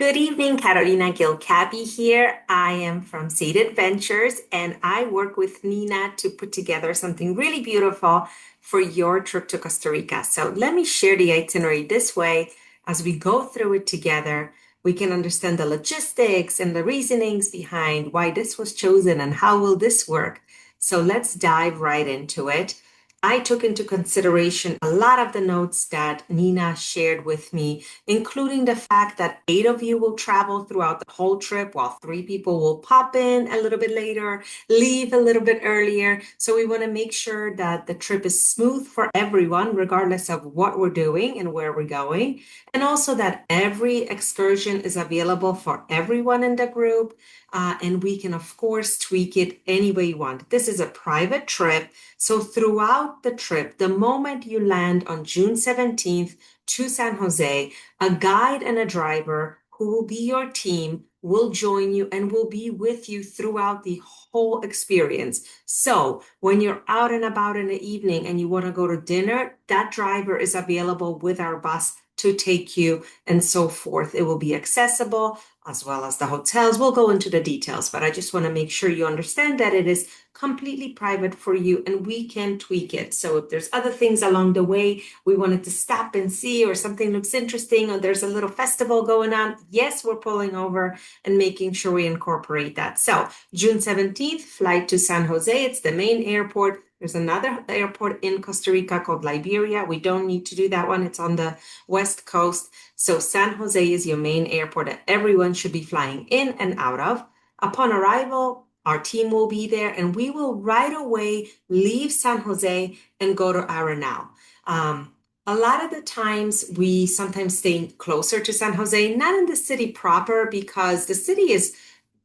Good evening, Carolina Gilcapi here. I am from Seed Adventures and I work with Nina to put together something really beautiful for your trip to Costa Rica. So let me share the itinerary this way. As we go through it together, we can understand the logistics and the reasonings behind why this was chosen and how will this work. So let's dive right into it. I took into consideration a lot of the notes that Nina shared with me, including the fact that 8 of you will travel throughout the whole trip, while 3 people will pop in a little bit later, leave a little bit earlier. So we want to make sure that the trip is smooth for everyone, regardless of what we're doing and where we're going. And also that every excursion is available for everyone in the group. And we can, of course, tweak it any way you want. This is a private trip. So throughout the trip, the moment you land on June 17th to San Jose, a guide and a driver who will be your team will join you and will be with you throughout the whole experience. So when you're out and about in the evening and you want to go to dinner, that driver is available with our bus to take you and so forth. It will be accessible as well as the hotels. We'll go into the details, but I just want to make sure you understand that it is completely private for you and we can tweak it. So if there's other things along the way we wanted to stop and see, or something looks interesting, or there's a little festival going on, yes, we're pulling over and making sure we incorporate that. So June 17th, flight to San Jose. It's the main airport. There's another airport in Costa Rica called Liberia. We don't need to do that one. It's on the west coast. So San Jose is your main airport that everyone should be flying in and out of. Upon arrival, our team will be there and we will right away leave San Jose and go to Arenal. A lot of the times we sometimes stay closer to San Jose, not in the city proper because the city is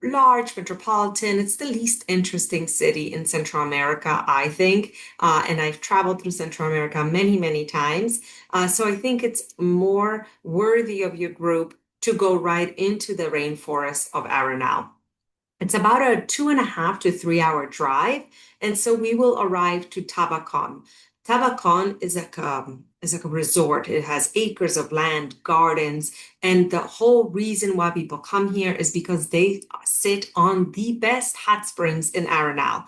large, metropolitan. It's the least interesting city in Central America, I think. And I've traveled through Central America many, many times. So I think it's more worthy of your group to go right into the rainforest of Arenal. It's about a 2.5 to 3 hour drive, and so we will arrive to Tabacon. Tabacon is like a resort. It has acres of land, gardens, and the whole reason why people come here is because they sit on the best hot springs in Arenal.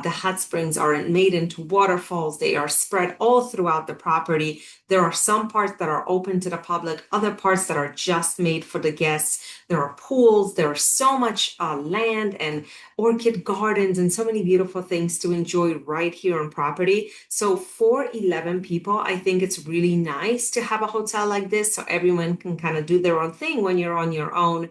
The hot springs are made into waterfalls. They are spread all throughout the property. There are some parts that are open to the public, other parts that are just made for the guests. There are pools. There are so much land and orchid gardens and so many beautiful things to enjoy right here on property. So for 11 people, I think it's really nice to have a hotel like this so everyone can kind of do their own thing when you're on your own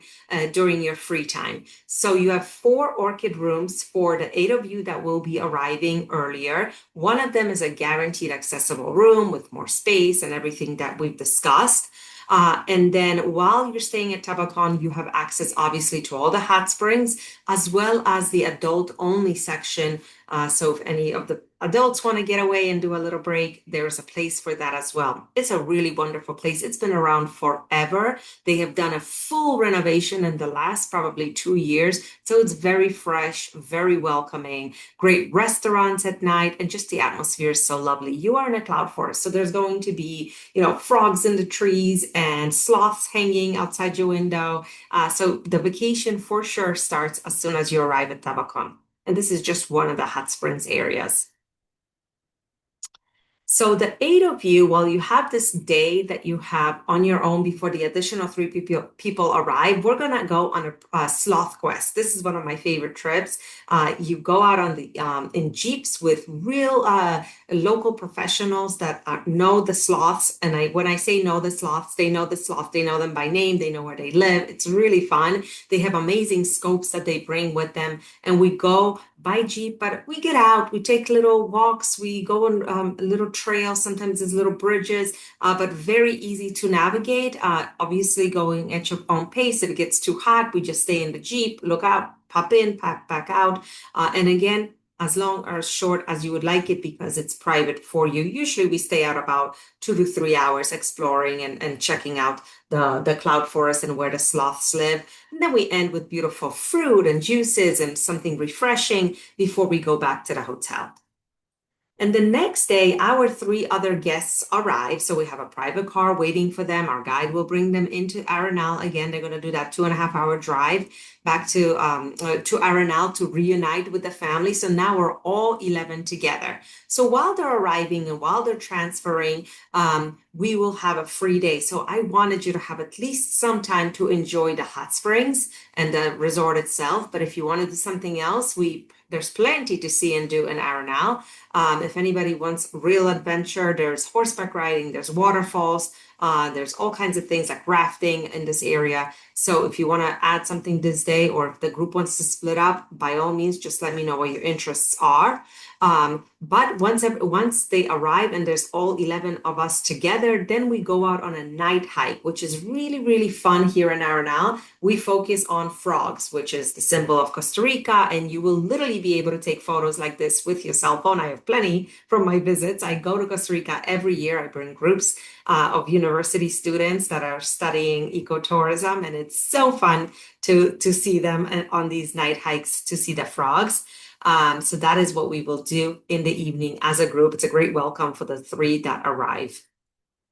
during your free time. So you have 4 orchid rooms for the 8 of you that will be arriving earlier. One of them is a guaranteed accessible room with more space and everything that we've discussed. And then while you're staying at Tabacon, you have access obviously to all the hot springs as well as the adult only section. So if any of the adults want to get away and do a little break, there's a place for that as well. It's a really wonderful place. It's been around forever. They have done a full renovation in the last probably 2 years. So it's very fresh, very welcoming, great restaurants at night, and just the atmosphere is so lovely. You are in a cloud forest, so there's going to be, frogs in the trees and sloths hanging outside your window. So the vacation for sure starts as soon as you arrive at Tabacon. And this is just one of the hot springs areas. So the 8 of you, while you have this day that you have on your own before the additional 3 people arrive, we're gonna go on a sloth quest. This is one of my favorite trips. You go out on the in jeeps with real local professionals that know the sloths. And when I say know the sloths, they know the sloth. They know them by name. They know where they live. It's really fun. They have amazing scopes that they bring with them, and we go by jeep, but we get out, we take little walks, we go on little trails, sometimes there's little bridges, but very easy to navigate. Obviously going at your own pace. If it gets too hot, we just stay in the jeep, look out, pop in, pop back out. And again, as long or as short as you would like it because it's private for you. Usually we stay out about 2 to 3 hours exploring and checking out the cloud forest and where the sloths live. And then we end with beautiful fruit and juices and something refreshing before we go back to the hotel. And the next day, our three other guests arrive. So we have a private car waiting for them. Our guide will bring them into Arenal. Again, they're going to do that 2.5 hour drive back to Arenal to reunite with the family. So now we're all 11 together. So while they're arriving and while they're transferring, we will have a free day. So I wanted you to have at least some time to enjoy the hot springs and the resort itself. But if you want to do something else, there's plenty to see and do in Arenal. If anybody wants real adventure, there's horseback riding, there's waterfalls, there's all kinds of things like rafting in this area. So if you want to add something this day, or if the group wants to split up, by all means, just let me know what your interests are. But once they arrive and there's all 11 of us together, then we go out on a night hike, which is really, really fun here in Arenal. We focus on frogs, which is the symbol of Costa Rica, and you will literally be able to take photos like this with your cell phone. I have plenty from my visits. I go to Costa Rica every year. I bring groups of university students that are studying ecotourism, and it's so fun to see them on these night hikes to see the frogs. So that is what we will do in the evening as a group. It's a great welcome for the three that arrive.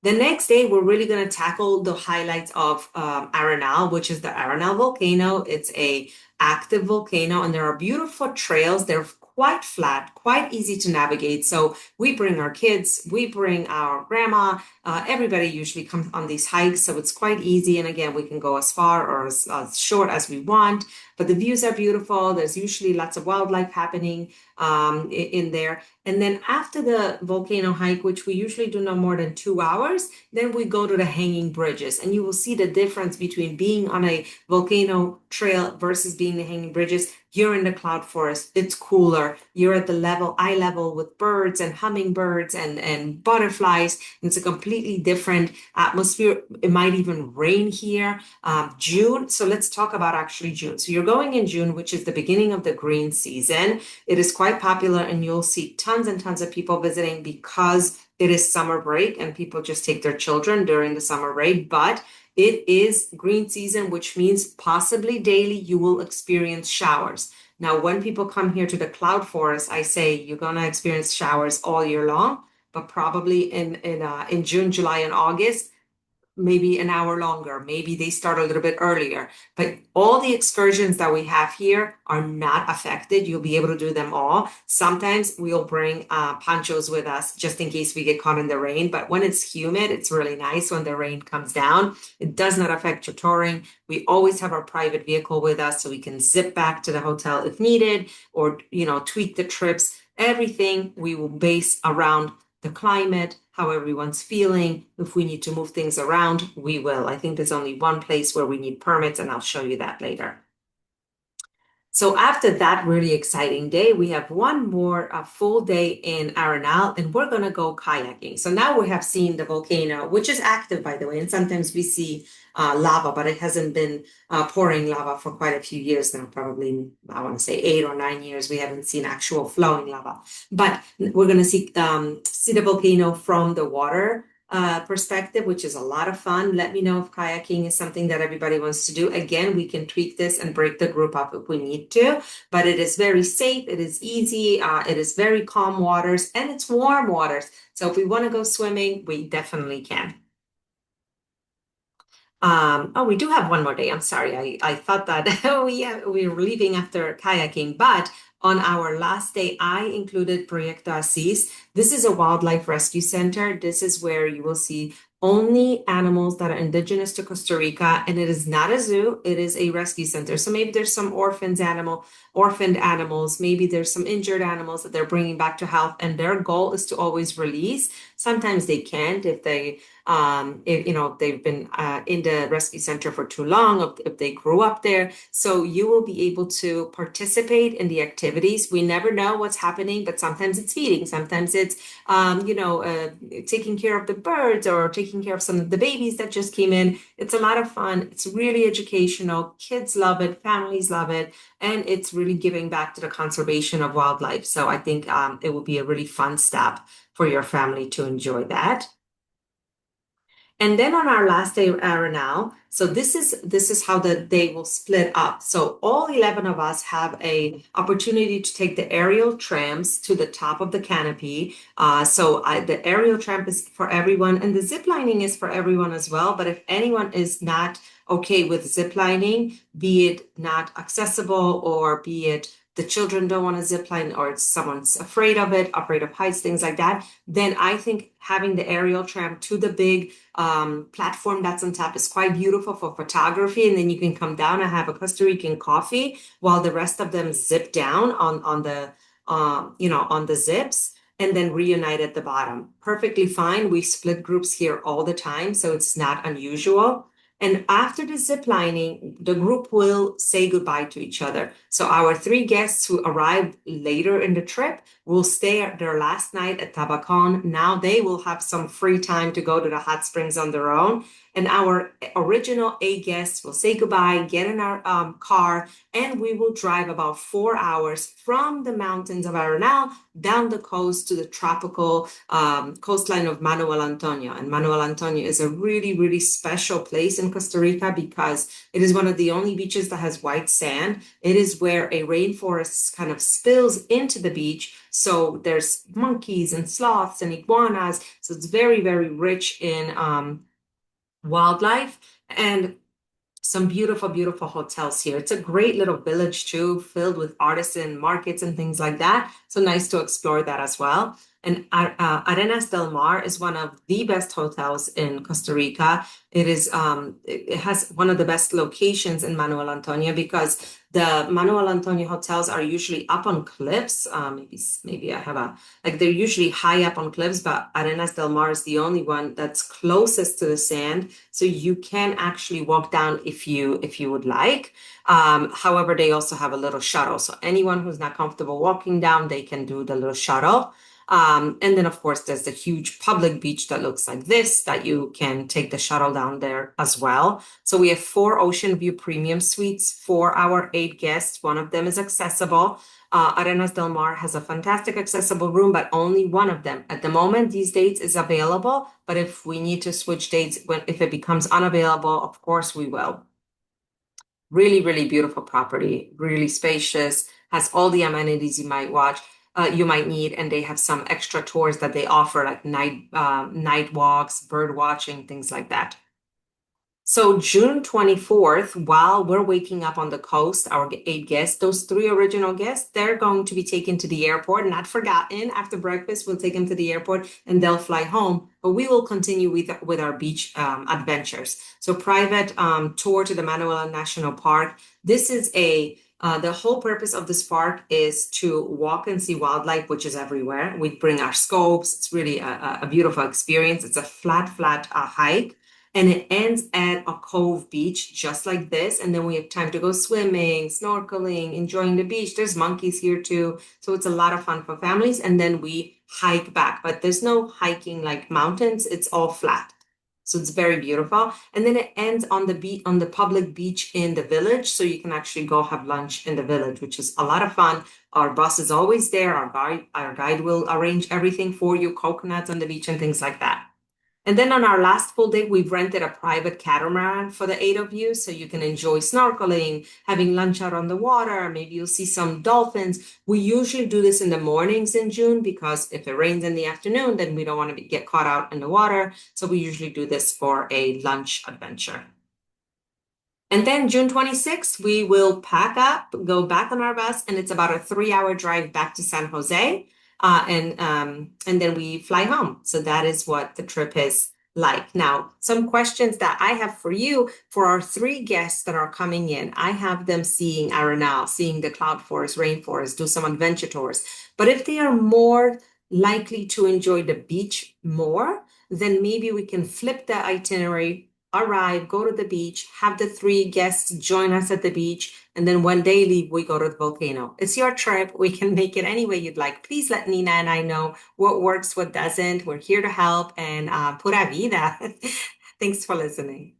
The next day, we're really going to tackle the highlights of Arenal, which is the Arenal volcano. It's a active volcano, and there are beautiful trails. They're quite flat, quite easy to navigate. So we bring our kids, we bring our grandma. Everybody usually comes on these hikes, so it's quite easy. And again, we can go as far or as short as we want. But the views are beautiful. There's usually lots of wildlife happening in there. And then after the volcano hike, which we usually do no more than 2 hours, then we go to the hanging bridges. And you will see the difference between being on a volcano trail versus being the hanging bridges. You're in the cloud forest. It's cooler. You're at the eye level with birds and hummingbirds and butterflies. It's a completely different atmosphere. It might even rain here. June. So let's talk about actually June. So you're going in June, which is the beginning of the green season. It is quite popular, and you'll see tons and tons of people visiting because it is summer break and people just take their children during the summer break. But it is green season, which means possibly daily you will experience showers. Now, when people come here to the cloud forest, I say you're going to experience showers all year long, but probably in June, July, and August, maybe an hour longer. Maybe they start a little bit earlier. But all the excursions that we have here are not affected. You'll be able to do them all. Sometimes we'll bring ponchos with us just in case we get caught in the rain. But when it's humid, it's really nice when the rain comes down. It does not affect your touring. We always have our private vehicle with us so we can zip back to the hotel if needed, or tweak the trips. Everything we will base around the climate, how everyone's feeling. If we need to move things around, we will. I think there's only one place where we need permits, and I'll show you that later. So after that really exciting day, we have one more full day in Arenal, and we're going to go kayaking. So now we have seen the volcano, which is active, by the way, and sometimes we see lava, but it hasn't been pouring lava for quite a few years now, probably, I want to say 8 or 9 years. We haven't seen actual flowing lava, but we're going to see the volcano from the water perspective, which is a lot of fun. Let me know if kayaking is something that everybody wants to do. Again, we can tweak this and break the group up if we need to, but it is very safe. It is easy. It is very calm waters, and it's warm waters. So if we want to go swimming, we definitely can. Oh, we do have one more day. I'm sorry. I thought that we were leaving after kayaking, but on our last day, I included Proyecto Asís. This is a wildlife rescue center. This is where you will see only animals that are indigenous to Costa Rica, and it is not a zoo. It is a rescue center. So maybe there's some orphaned animals. Maybe there's some injured animals that they're bringing back to health, and their goal is to always release. Sometimes they can't if they've been in the rescue center for too long, if they grew up there. So you will be able to participate in the activities. We never know what's happening, but sometimes it's feeding, sometimes it's taking care of the birds or taking care of some of the babies that just came in. It's a lot of fun. It's really educational. Kids love it, families love it, and it's really giving back to the conservation of wildlife. So I think it will be a really fun step for your family to enjoy that. And then on our last day, Arenal, so this is how the day will split up. So all 11 of us have a opportunity to take the aerial trams to the top of the canopy. The aerial tram is for everyone, and the zip lining is for everyone as well. But if anyone is not okay with zip lining, be it not accessible or be it the children don't want to zip line or it's someone's afraid of heights, things like that, then I think having the aerial tram to the big platform that's on top is quite beautiful for photography. And then you can come down and have a Costa Rican coffee while the rest of them zip down on the on the zips and then reunite at the bottom. Perfectly fine. We split groups here all the time, so it's not unusual. And after the zip lining, the group will say goodbye to each other. So our three guests who arrived later in the trip will stay at their last night at Tabacon. Now they will have some free time to go to the hot springs on their own. And our original eight guests will say goodbye, get in our car, and we will drive about 4 hours from the mountains of Arenal down the coast to the tropical coastline of Manuel Antonio. And Manuel Antonio is a really, really special place in Costa Rica because it is one of the only beaches that has white sand. It is where a rainforest kind of spills into the beach. So there's monkeys and sloths and iguanas. So it's very, very rich in wildlife and some beautiful, beautiful hotels here. It's a great little village too, filled with artisan markets and things like that. So nice to explore that as well. And Arenas del Mar is one of the best hotels in Costa Rica. It has one of the best locations in Manuel Antonio because the Manuel Antonio hotels are usually up on cliffs. Maybe I have they're usually high up on cliffs, but Arenas del Mar is the only one that's closest to the sand. So you can actually walk down if you would like. However, they also have a little shuttle. So anyone who's not comfortable walking down, they can do the little shuttle. And then, of course, there's the huge public beach that looks like this that you can take the shuttle down there as well. So we have 4 Ocean View premium suites for our 8 guests. One of them is accessible. Arenas del Mar has a fantastic accessible room, but only one of them. At the moment, these dates is available, but if we need to switch dates, if it becomes unavailable, of course we will. Really, really beautiful property, really spacious, has all the amenities you might need, and they have some extra tours that they offer, like night walks, bird watching, things like that. So June 24th, while we're waking up on the coast, our 8 guests, those 3 original guests, they're going to be taken to the airport, not forgotten. After breakfast, we'll take them to the airport and they'll fly home. But we will continue with our beach adventures. So private tour to the Manuel National Park. This is the whole purpose of this park is to walk and see wildlife, which is everywhere. We bring our scopes. It's really a beautiful experience. It's a flat hike. And it ends at a cove beach just like this. And then we have time to go swimming, snorkeling, enjoying the beach. There's monkeys here too. So it's a lot of fun for families. And then we hike back, but there's no hiking like mountains. It's all flat. So it's very beautiful. And then it ends on the public beach in the village. So you can actually go have lunch in the village, which is a lot of fun. Our bus is always there. Our guide will arrange everything for you, coconuts on the beach and things like that. And then on our last full day, we've rented a private catamaran for the 8 of you. So you can enjoy snorkeling, having lunch out on the water. Maybe you'll see some dolphins. We usually do this in the mornings in June because if it rains in the afternoon, then we don't want to get caught out in the water. So we usually do this for a lunch adventure. And then June 26th, we will pack up, go back on our bus, and it's about a 3-hour drive back to San Jose. And then we fly home. So that is what the trip is like. Now, some questions that I have for you for our 3 guests that are coming in. I have them seeing Arenal, seeing the cloud forest, rainforest, do some adventure tours. But if they are more likely to enjoy the beach more, then maybe we can flip the itinerary, arrive, go to the beach, have the 3 guests join us at the beach, and then when they leave, we go to the volcano. It's your trip. We can make it any way you'd like. Please let Nina and I know what works, what doesn't. We're here to help, and pura vida. Thanks for listening.